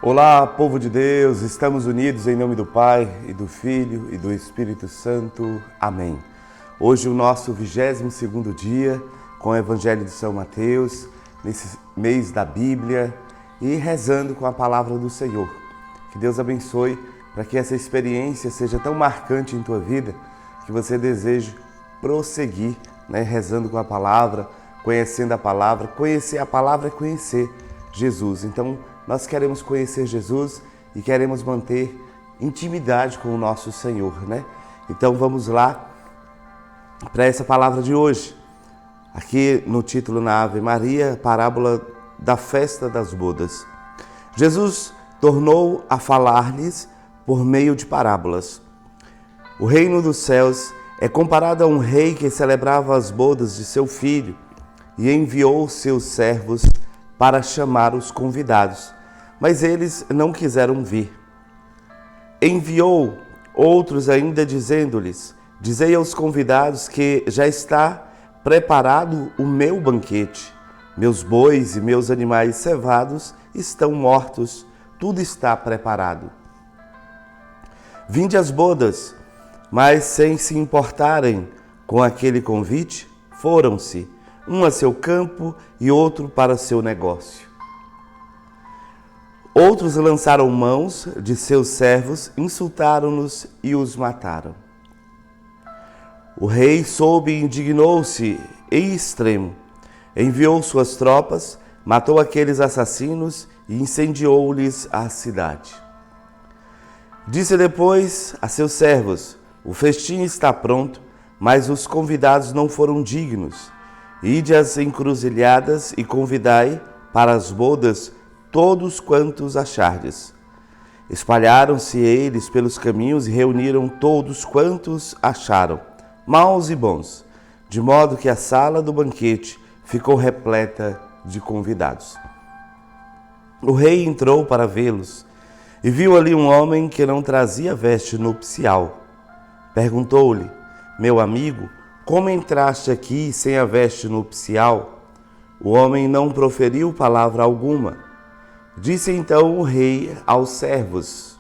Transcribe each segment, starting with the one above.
Olá, povo de Deus, estamos unidos em nome do Pai, e do Filho e do Espírito Santo. Amém. Hoje o nosso 22º dia com o Evangelho de São Mateus, nesse mês da Bíblia e rezando com a palavra do Senhor. Que Deus abençoe para que essa experiência seja tão marcante em tua vida que você deseje prosseguir, rezando com a palavra, conhecendo a palavra. Conhecer a palavra é conhecer Jesus. Então, nós queremos conhecer Jesus e queremos manter intimidade com o nosso Senhor, Então vamos lá para essa palavra de hoje. Aqui no título na Ave Maria, parábola da festa das bodas. Jesus tornou a falar-lhes por meio de parábolas. O reino dos céus é comparado a um rei que celebrava as bodas de seu filho e enviou seus servos para chamar os convidados, mas eles não quiseram vir. Enviou outros ainda dizendo-lhes: dizei aos convidados que já está preparado o meu banquete. Meus bois e meus animais cevados estão mortos, tudo está preparado. Vinde às bodas. Mas sem se importarem com aquele convite, foram-se, um a seu campo e outro para seu negócio. Outros lançaram mãos de seus servos, insultaram-nos e os mataram. O rei soube e indignou-se em extremo. Enviou suas tropas, matou aqueles assassinos e incendiou-lhes a cidade. Disse depois a seus servos: o festim está pronto, mas os convidados não foram dignos. Ide às encruzilhadas e convidai para as bodas todos quantos achardes. Espalharam-se eles pelos caminhos e reuniram todos quantos acharam, maus e bons, de modo que a sala do banquete ficou repleta de convidados. O rei entrou para vê-los e viu ali um homem que não trazia veste nupcial. Perguntou-lhe: meu amigo, como entraste aqui sem a veste nupcial? O homem não proferiu palavra alguma. Disse então o rei aos servos: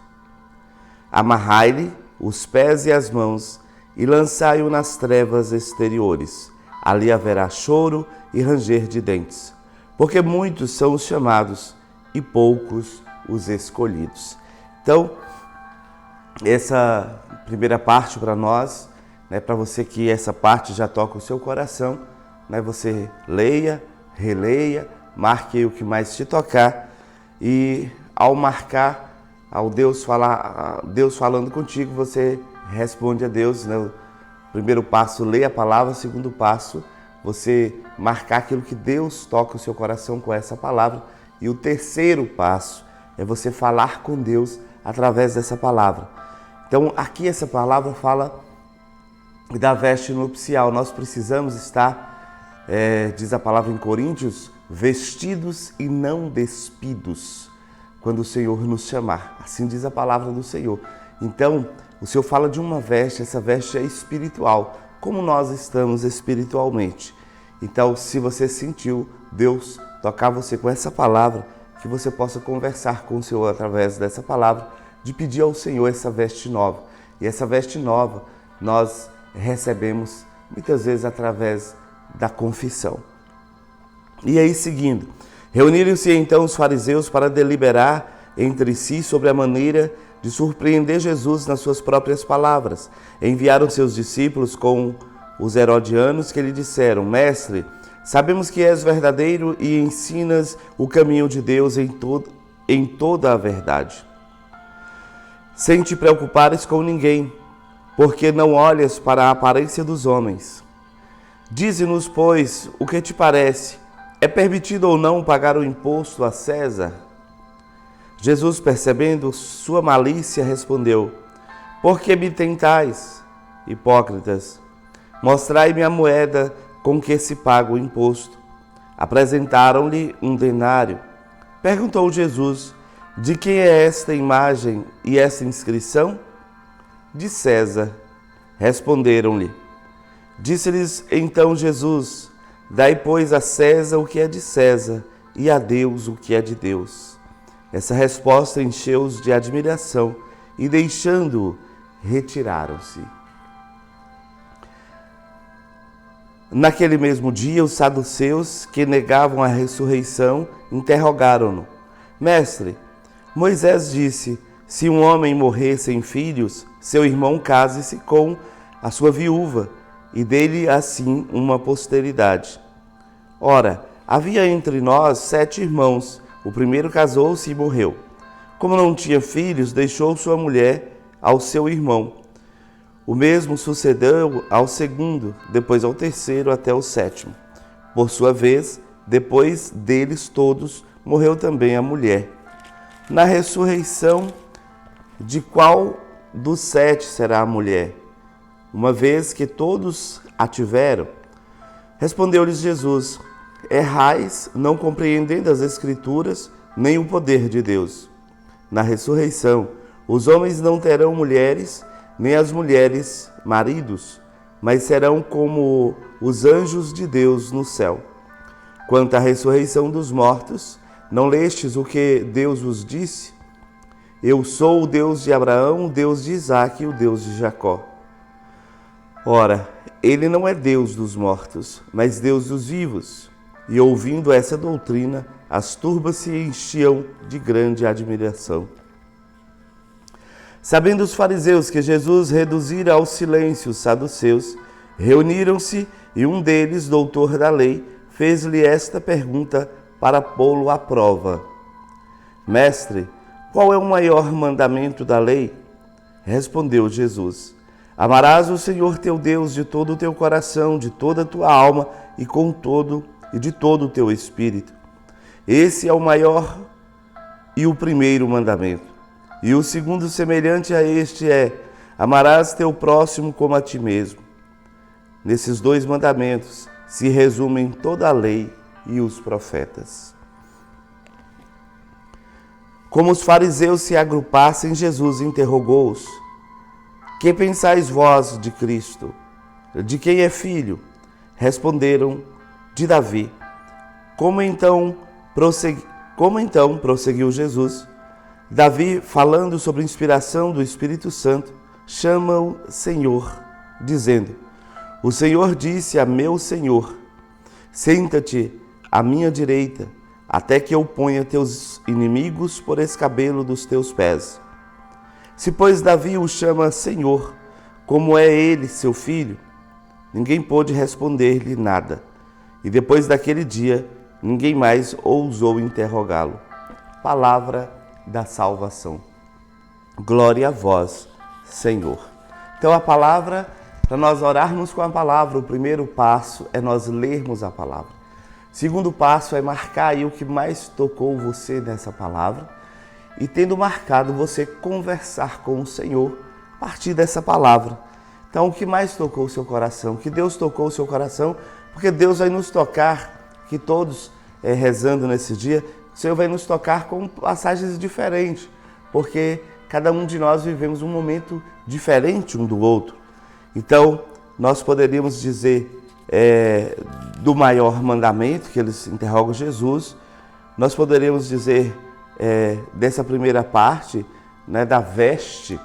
amarrai-lhe os pés e as mãos e lançai-o nas trevas exteriores. Ali haverá choro e ranger de dentes, porque muitos são os chamados e poucos os escolhidos. Então, essa primeira parte para nós, para você que essa parte já toca o seu coração, você leia, releia, marque o que mais te tocar e ao marcar, ao Deus falando contigo, você responde a Deus. O primeiro passo, leia a palavra. O segundo passo, você marcar aquilo que Deus toca o seu coração com essa palavra. E o terceiro passo é você falar com Deus através dessa palavra. Então, aqui essa palavra fala da veste nupcial. Nós precisamos estar, diz a palavra em Coríntios, vestidos e não despidos, quando o Senhor nos chamar. Assim diz a palavra do Senhor. Então, o Senhor fala de uma veste, essa veste é espiritual, como nós estamos espiritualmente. Então, se você sentiu Deus tocar você com essa palavra, que você possa conversar com o Senhor através dessa palavra, de pedir ao Senhor essa veste nova. E essa veste nova nós recebemos muitas vezes através da confissão. E aí, seguindo, reuniram-se então os fariseus para deliberar entre si sobre a maneira de surpreender Jesus nas suas próprias palavras. Enviaram seus discípulos com os herodianos que lhe disseram: mestre, sabemos que és verdadeiro e ensinas o caminho de Deus em toda a verdade, sem te preocupares com ninguém, porque não olhas para a aparência dos homens. Dize-nos, pois, o que te parece? É permitido ou não pagar o imposto a César? Jesus, percebendo sua malícia, respondeu: por que me tentais, hipócritas? Mostrai-me a moeda com que se paga o imposto. Apresentaram-lhe um denário. Perguntou Jesus: de quem é esta imagem e esta inscrição? De César. Responderam-lhe. Disse-lhes então Jesus: dai, pois, a César o que é de César e a Deus o que é de Deus. Essa resposta encheu-os de admiração e, deixando-o, retiraram-se. Naquele mesmo dia, os saduceus, que negavam a ressurreição, interrogaram-no: Mestre, Moisés disse: se um homem morrer sem filhos, seu irmão case-se com a sua viúva, e dele assim uma posteridade. Ora, havia entre nós 7 irmãos. O primeiro casou-se e morreu. Como não tinha filhos, deixou sua mulher ao seu irmão. O mesmo sucedeu ao segundo, depois ao terceiro, até o 7º. Por sua vez, depois deles todos, morreu também a mulher. Na ressurreição, de qual dos 7 será a mulher, uma vez que todos a tiveram? Respondeu-lhes Jesus: errais, não compreendendo as Escrituras, nem o poder de Deus. Na ressurreição, os homens não terão mulheres, nem as mulheres maridos, mas serão como os anjos de Deus no céu. Quanto à ressurreição dos mortos, não lestes o que Deus vos disse? Eu sou o Deus de Abraão, o Deus de Isaque e o Deus de Jacó. Ora, ele não é Deus dos mortos, mas Deus dos vivos. E ouvindo essa doutrina, as turbas se enchiam de grande admiração. Sabendo os fariseus que Jesus reduzira ao silêncio os saduceus, reuniram-se e um deles, doutor da lei, fez-lhe esta pergunta para pô-lo à prova: Mestre, qual é o maior mandamento da lei? Respondeu Jesus: amarás o Senhor teu Deus de todo o teu coração, de toda a tua alma e de todo o teu espírito. Esse é o maior e o primeiro mandamento. E o segundo, semelhante a este, é: amarás teu próximo como a ti mesmo. Nesses 2 mandamentos se resumem toda a lei e os profetas. Como os fariseus se agrupassem, Jesus interrogou-os: que pensais vós de Cristo? De quem é filho? Responderam: de Davi. Como então prosseguiu Jesus? Davi, falando sobre a inspiração do Espírito Santo, chama-o Senhor, dizendo: o Senhor disse a meu Senhor: senta-te à minha direita, até que eu ponha teus inimigos por escabelo dos teus pés. Se, pois, Davi o chama Senhor, como é ele seu filho? Ninguém pôde responder-lhe nada. E depois daquele dia, ninguém mais ousou interrogá-lo. Palavra da salvação. Glória a vós, Senhor. Então a palavra, para nós orarmos com a palavra, o primeiro passo é nós lermos a palavra. O segundo passo é marcar aí o que mais tocou você nessa palavra. E tendo marcado, você conversar com o Senhor a partir dessa palavra. Então, o que mais tocou o seu coração? Que Deus tocou o seu coração, porque Deus vai nos tocar, que todos rezando nesse dia, o Senhor vai nos tocar com passagens diferentes, porque cada um de nós vivemos um momento diferente um do outro. Então, nós poderíamos dizer do maior mandamento, que eles interrogam Jesus, nós poderíamos dizer dessa primeira parte, né, da veste,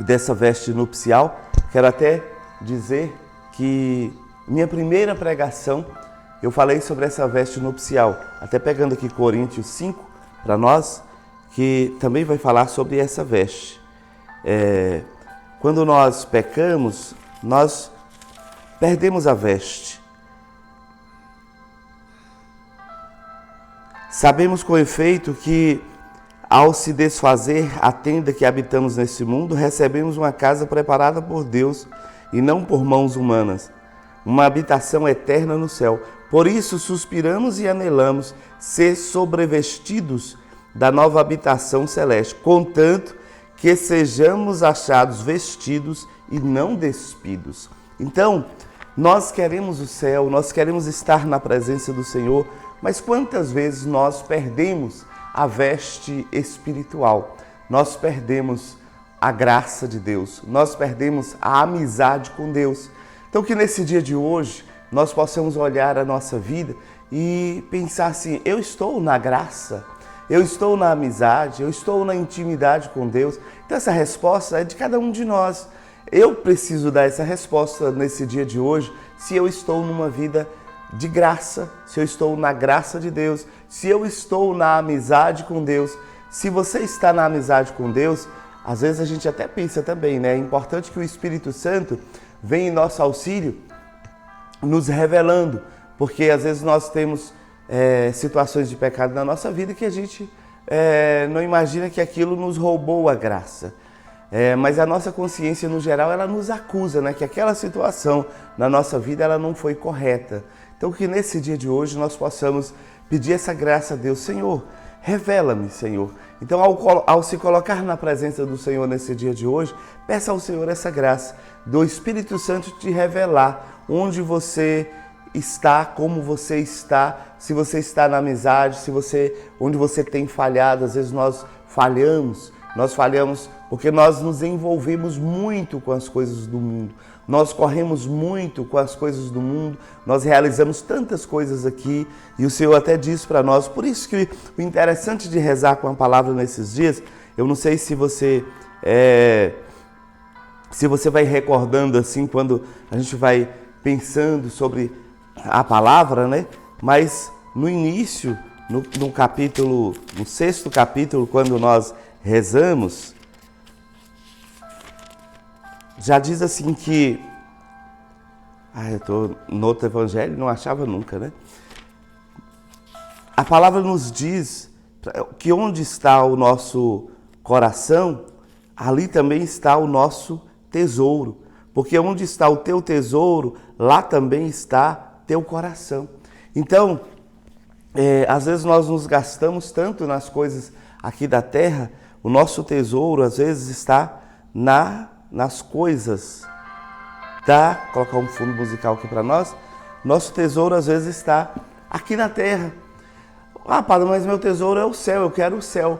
dessa veste nupcial. Quero até dizer que minha primeira pregação, eu falei sobre essa veste nupcial, até pegando aqui Coríntios 5 para nós, que também vai falar sobre essa veste. Quando nós pecamos, nós perdemos a veste. Sabemos com efeito que, ao se desfazer a tenda que habitamos nesse mundo, recebemos uma casa preparada por Deus e não por mãos humanas, uma habitação eterna no céu. Por isso suspiramos e anelamos ser sobrevestidos da nova habitação celeste, contanto que sejamos achados vestidos e não despidos. Então, nós queremos o céu, nós queremos estar na presença do Senhor, mas quantas vezes nós perdemos a veste espiritual? Nós perdemos a graça de Deus, nós perdemos a amizade com Deus. Então, que nesse dia de hoje nós possamos olhar a nossa vida e pensar assim, eu estou na graça, eu estou na amizade, eu estou na intimidade com Deus. Então essa resposta é de cada um de nós. Eu preciso dar essa resposta nesse dia de hoje, se eu estou numa vida de graça, se eu estou na graça de Deus, se eu estou na amizade com Deus. Se você está na amizade com Deus, às vezes a gente até pensa também, né? É importante que o Espírito Santo venha em nosso auxílio, nos revelando, porque às vezes nós temos situações de pecado na nossa vida que a gente não imagina que aquilo nos roubou a graça. Mas a nossa consciência, no geral, ela nos acusa, né? Que aquela situação na nossa vida ela não foi correta. Então, que nesse dia de hoje nós possamos pedir essa graça a Deus. Senhor, revela-me, Senhor. Então, ao se colocar na presença do Senhor nesse dia de hoje, peça ao Senhor essa graça do Espírito Santo te revelar onde você está, como você está, se você está na amizade, onde você tem falhado. Às vezes nós falhamos porque nós nos envolvemos muito com as coisas do mundo, nós corremos muito com as coisas do mundo, nós realizamos tantas coisas aqui e o Senhor até diz para nós. Por isso que o interessante de rezar com a palavra nesses dias, eu não sei se você vai recordando assim quando a gente vai pensando sobre a palavra, né? Mas no início, no 6º capítulo, quando nós rezamos, já diz assim que... eu estou no outro evangelho, não achava nunca, né? A palavra nos diz que onde está o nosso coração, ali também está o nosso tesouro. Porque onde está o teu tesouro, lá também está teu coração. Então, às vezes nós nos gastamos tanto nas coisas aqui da terra, o nosso tesouro às vezes está nas coisas. Colocar um fundo musical aqui para nós. Nosso tesouro às vezes está aqui na terra. Padre, mas meu tesouro é o céu, eu quero o céu.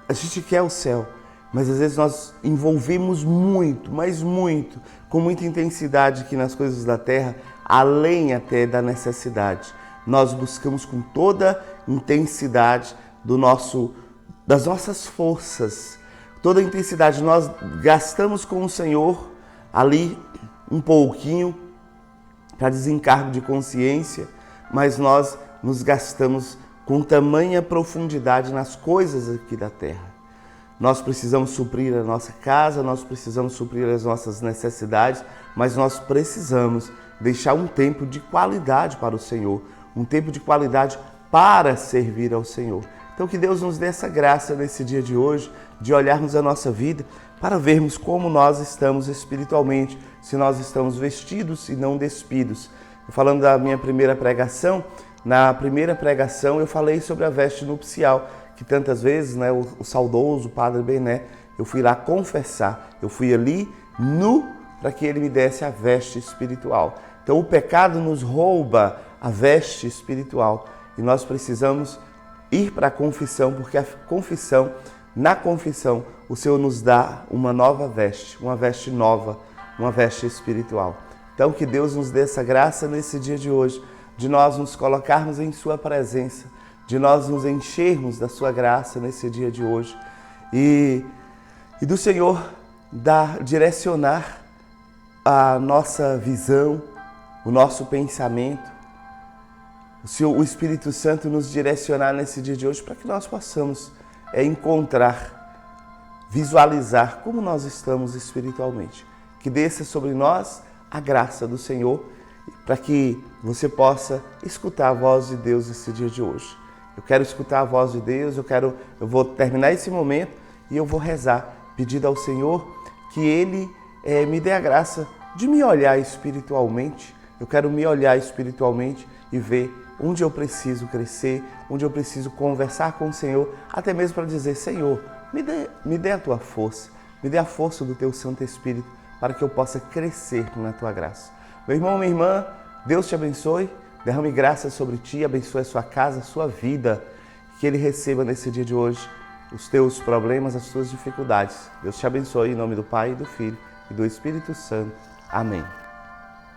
A gente quer o céu, mas às vezes nós envolvemos muito, mas muito, com muita intensidade aqui nas coisas da terra, além até da necessidade. Nós buscamos com toda intensidade das nossas forças, toda a intensidade. Nós gastamos com o Senhor ali um pouquinho para desencargo de consciência, mas nós nos gastamos com tamanha profundidade nas coisas aqui da terra. Nós precisamos suprir a nossa casa, nós precisamos suprir as nossas necessidades, mas nós precisamos deixar um tempo de qualidade para o Senhor, um tempo de qualidade para servir ao Senhor. Então que Deus nos dê essa graça nesse dia de hoje, de olharmos a nossa vida para vermos como nós estamos espiritualmente, se nós estamos vestidos e não despidos. Falando da minha primeira pregação, na primeira pregação eu falei sobre a veste nupcial, que tantas vezes, né, o saudoso Padre Bené, eu fui lá confessar, eu fui ali nu para que ele me desse a veste espiritual. Então o pecado nos rouba a veste espiritual e nós precisamos ir para a confissão, porque na confissão, o Senhor nos dá uma nova veste, uma veste nova, uma veste espiritual. Então que Deus nos dê essa graça nesse dia de hoje, de nós nos colocarmos em sua presença, de nós nos enchermos da sua graça nesse dia de hoje e do Senhor direcionar a nossa visão, o nosso pensamento, o Espírito Santo nos direcionar nesse dia de hoje para que nós possamos encontrar, visualizar como nós estamos espiritualmente. Que desça sobre nós a graça do Senhor para que você possa escutar a voz de Deus nesse dia de hoje. Eu quero escutar a voz de Deus, eu vou terminar esse momento e eu vou rezar, pedindo ao Senhor que Ele me dê a graça de me olhar espiritualmente. Eu quero me olhar espiritualmente e ver onde eu preciso crescer, onde eu preciso conversar com o Senhor, até mesmo para dizer, Senhor, me dê a Tua força, me dê a força do Teu Santo Espírito para que eu possa crescer na Tua graça. Meu irmão, minha irmã, Deus te abençoe, derrame graça sobre ti, abençoe a sua casa, a sua vida, que Ele receba nesse dia de hoje os teus problemas, as tuas dificuldades. Deus te abençoe em nome do Pai, do Filho e do Espírito Santo. Amém.